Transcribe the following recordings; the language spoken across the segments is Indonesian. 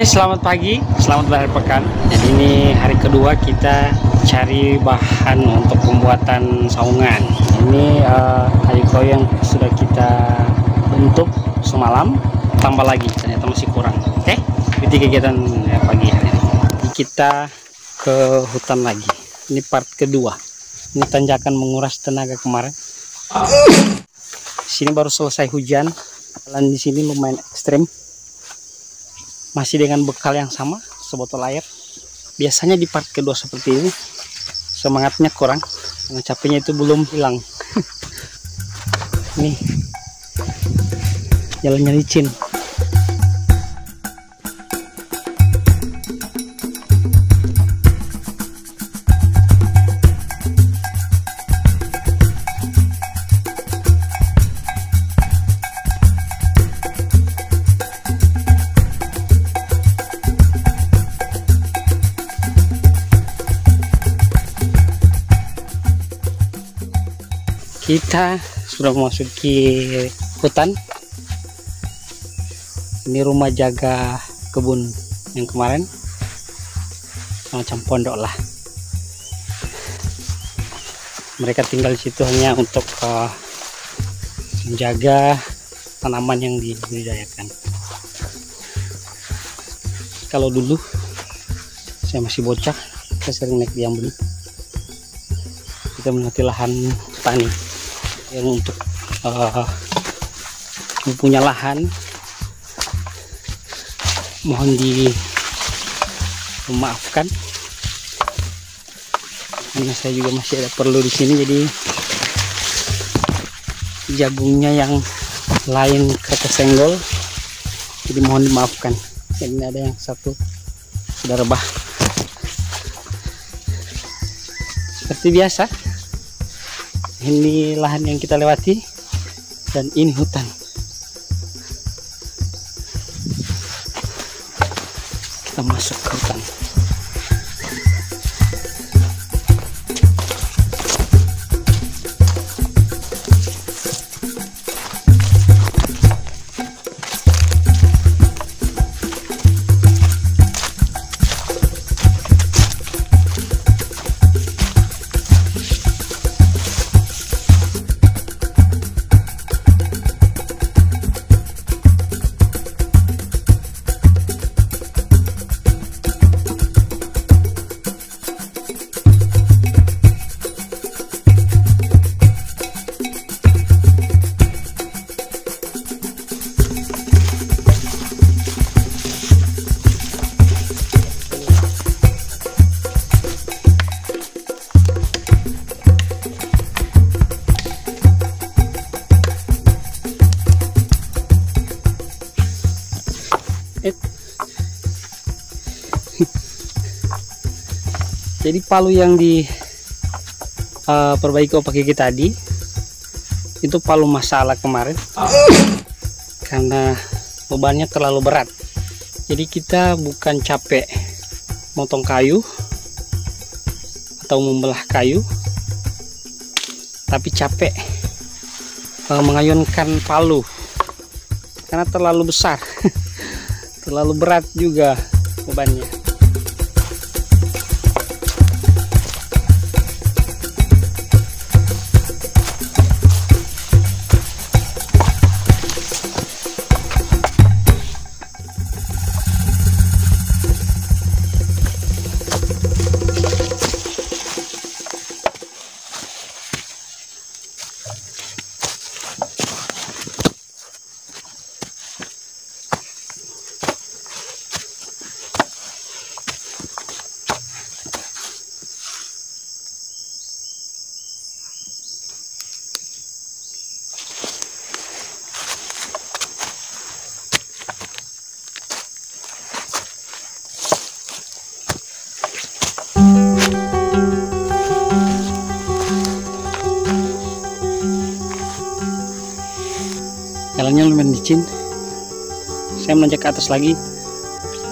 Selamat pagi, selamat berakhir pekan. Jadi ini hari kedua kita cari bahan untuk pembuatan saungan. Ini kayu yang sudah kita bentuk semalam, tambah lagi ternyata masih kurang. Oke, jadi kegiatan pagi hari ini. Kita ke hutan lagi. Ini part kedua. Ini tanjakan menguras tenaga kemarin. Sini baru selesai hujan. Jalan di sini lumayan ekstrim. Masih dengan bekal yang sama, sebotol air. Biasanya di part kedua seperti ini semangatnya kurang, karena capeknya itu belum hilang. Nih jalannya licin. Kita sudah memasuki hutan. Ini rumah jaga kebun yang kemarin, macam pondok lah. Mereka tinggal di situ hanya untuk menjaga tanaman yang dibudidayakan. Kalau dulu saya masih bocah, saya sering naik di Ambon. Kita menikmati lahan tani. Yang untuk punya lahan, mohon dimaafkan karena saya juga masih ada perlu di sini, jadi jagungnya yang lain kata senggol, jadi mohon dimaafkan. Ini ada yang satu sudah rebah. Seperti biasa, ini lahan yang kita lewati dan ini hutan. Kita masuk ke hutan. Jadi palu yang diperbaiki opah gigi tadi itu palu masalah kemarin, karena bebannya terlalu berat. Jadi kita bukan capek motong kayu atau membelah kayu, tapi capek mengayunkan palu karena terlalu besar. Terlalu berat juga bebannya. Jalannya lumayan licin. Saya menanjak ke atas lagi,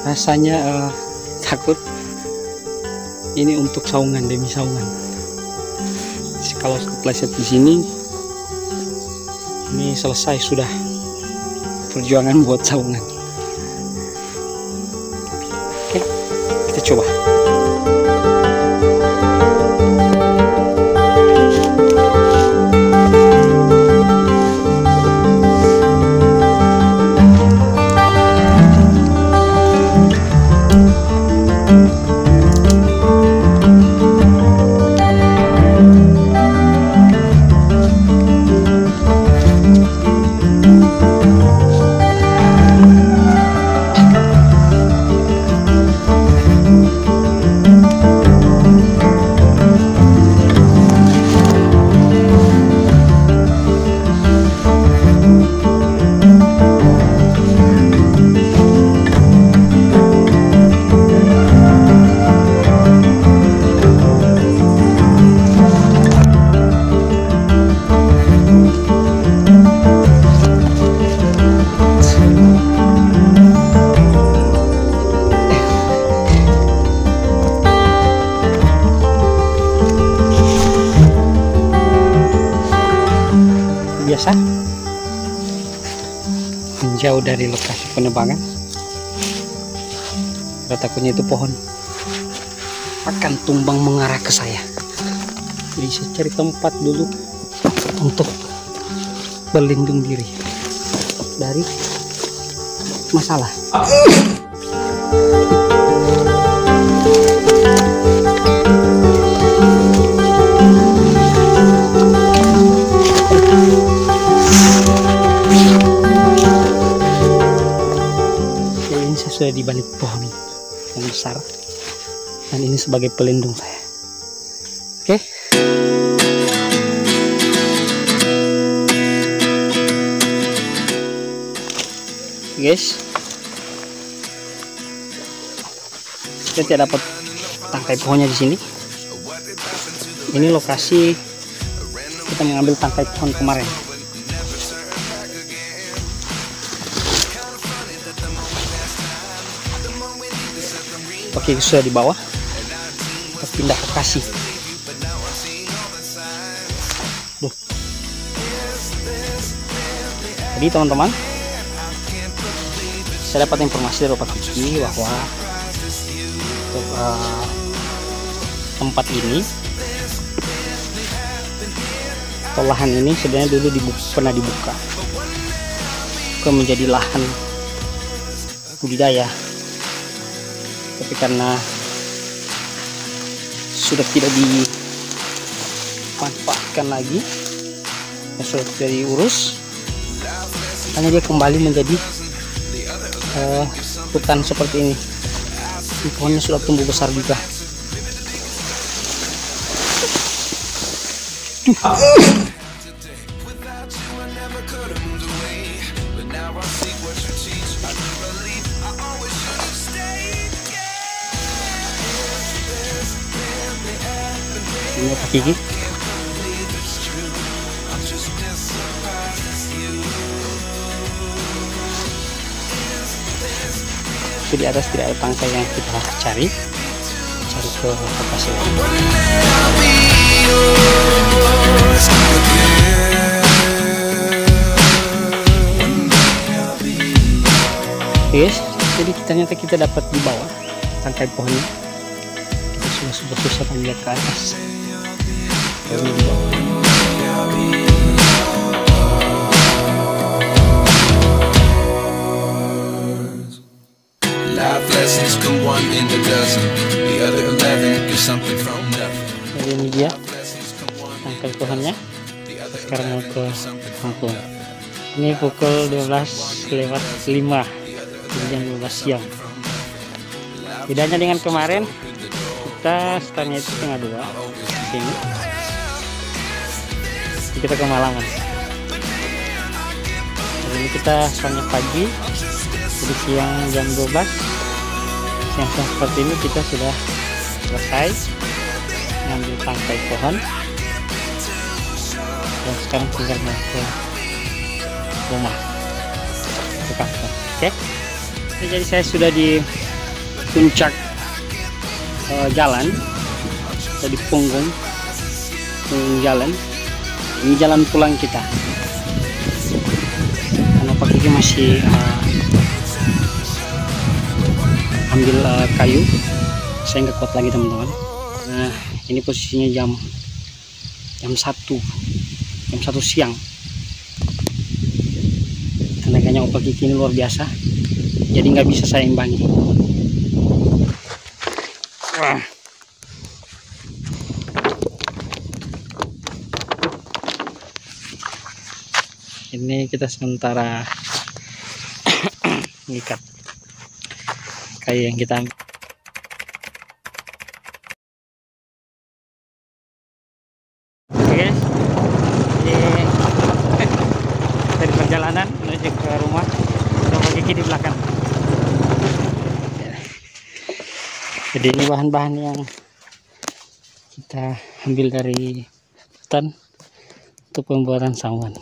rasanya takut. Ini untuk saungan, demi saungan. Kalau kepleset di sini, ini selesai sudah perjuangan buat saungan. kita coba. Biasa menjauh dari lokasi penebangan karena takutnya itu pohon akan tumbang mengarah ke saya. Jadi saya cari tempat dulu untuk berlindung diri dari masalah. Sudah di balik pohon yang besar dan ini sebagai pelindung saya. Oke. Guys, kita tidak dapat tangkai pohonnya di sini. Ini lokasi kita mengambil tangkai pohon kemarin. Oke, sudah di bawah. Kita pindah ke kasih. Jadi teman-teman, saya dapat informasi dari Pak Kiki bahwa untuk tempat ini atau lahan ini sebenarnya dulu pernah dibuka menjadi lahan budidaya. Tapi karena sudah tidak dimanfaatkan lagi, sudah tidak diurus, hanya dia kembali menjadi hutan seperti ini. Pohonnya sudah tumbuh besar juga. Ini Pak Kiki. Itu di atas tidak ada tangkai yang kita cari ke lokasi lain. Yes, jadi ternyata kita dapat di bawah tangkai pohonnya. Kita sudah susah melihat ke atas. Jadi ini dia tangkai pohonnya. Sekarang mau ke kampung. Ini pukul 12:05, jam 12 siang. Bedanya dengan kemarin, kita startnya itu setengah 2 sini. Kita kemalaman. Jadi ini kita startnya pagi, jadi siang jam 12. Siang seperti ini kita sudah selesai mengambil tangkai pohon. Dan sekarang tinggal mau ke rumah, ke kantor. Oke. Jadi saya sudah di puncak jalan, di punggung jalan. Ini jalan pulang kita. Karena Pak Kiki masih ambil kayu saya nggak kuat lagi teman-teman. Nah ini posisinya jam 1 siang. Tenaganya Opel Kiki ini luar biasa, jadi nggak bisa saya imbangi. Wah. Ini kita sementara mengikat kayu yang kita ambil. Oke, ini dari perjalanan menuju ke rumah, coba gigi di belakang. Jadi ini bahan-bahan yang kita ambil dari hutan untuk pembuatan saungan.